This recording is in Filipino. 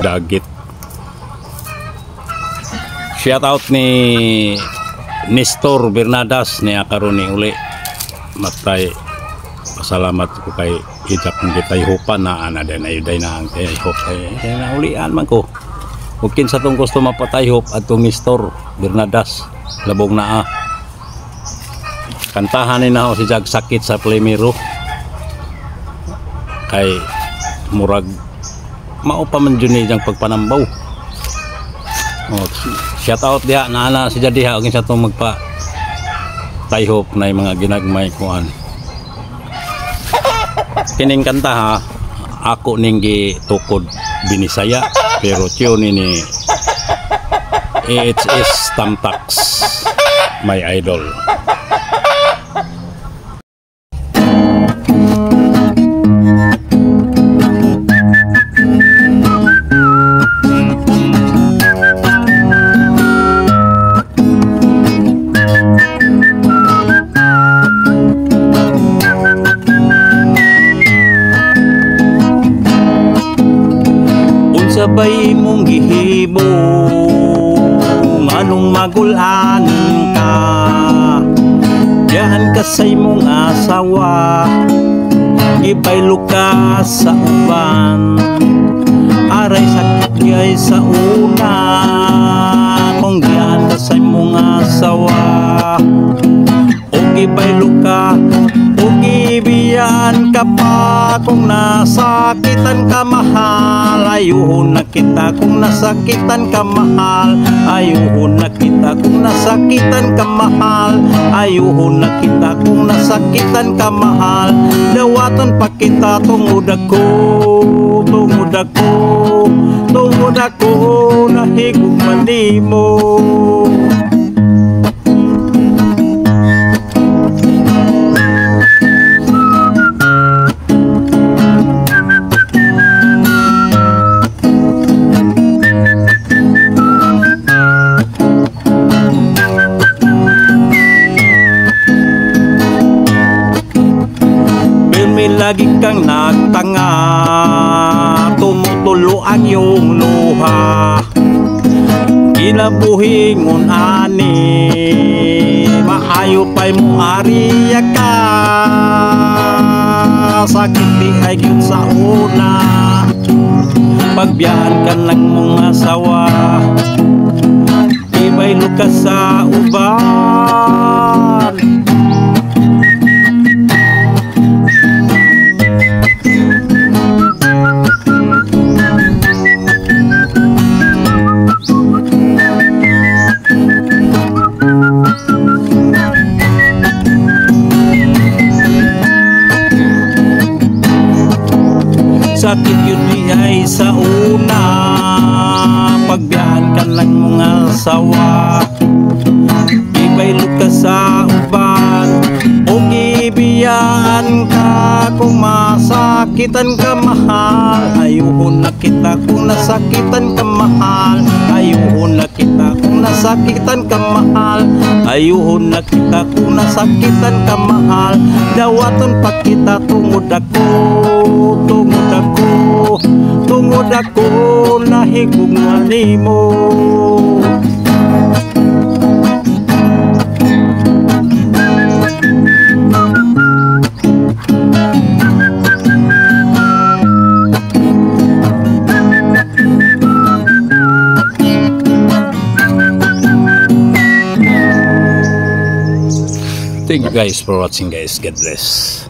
Dagit. Shout out ni Nestor Bernadas ni akaron ni uli matay. Pasalamat ko kay Ijak ng kitay hupa na ana din ayuday na ang kitay hop kay na ulian man ko. Ukin sa tong gusto mapatay hop at tong Nestor Bernadas labong naa. Kantahan ni na si Jag sakit sa Plemiro. Kay murag mao pa man jud ni jang pagpanambaw. Oh, shout out diha na ana si Jadiha og sa tong magpa tayhop na mga ginagmay kuan. Kining kanta ha ako ning gitukod binisaya pero tune ni AHS Tamtax my idol. Sabay mong gihimo anong magulan ka diyan ka sa imong asawa gibaylo ka sa uban aray sakit gay sa una kung diyan ka sa imong asawa o gibaylo ka o gibiyan ka pa kung nasakitan ka mahal ayuhon na kita kung nasakitan ka mahal ayuhon na kita kung nasakitan ka mahal ayuhon na kita kung nasakitan ka mahal dawatan pa kita tungod ako nahigog manimo. Lagi kang nagtanga tumutulo ang iyong luha kinabuhingon ani maayo pa'y mo ariya ka sakit di ay gyud sa una pagbiyahan ka ng mong asawa ibaylo ka sa uban. Sakit yun ay sa una pagbiyahan ka lang mga asawa ibaylo ka sa uban o gibiyahan ka kung masakitan ka mahal ayuhon na kita kung nasakitan ka mahal ayuhon na kita kung nasakitan ka mahal ayuhon na kita kung nasakitan ka mahal dawatan pa kita tungod ako nahigog manimo. Thank you guys for watching guys. God bless.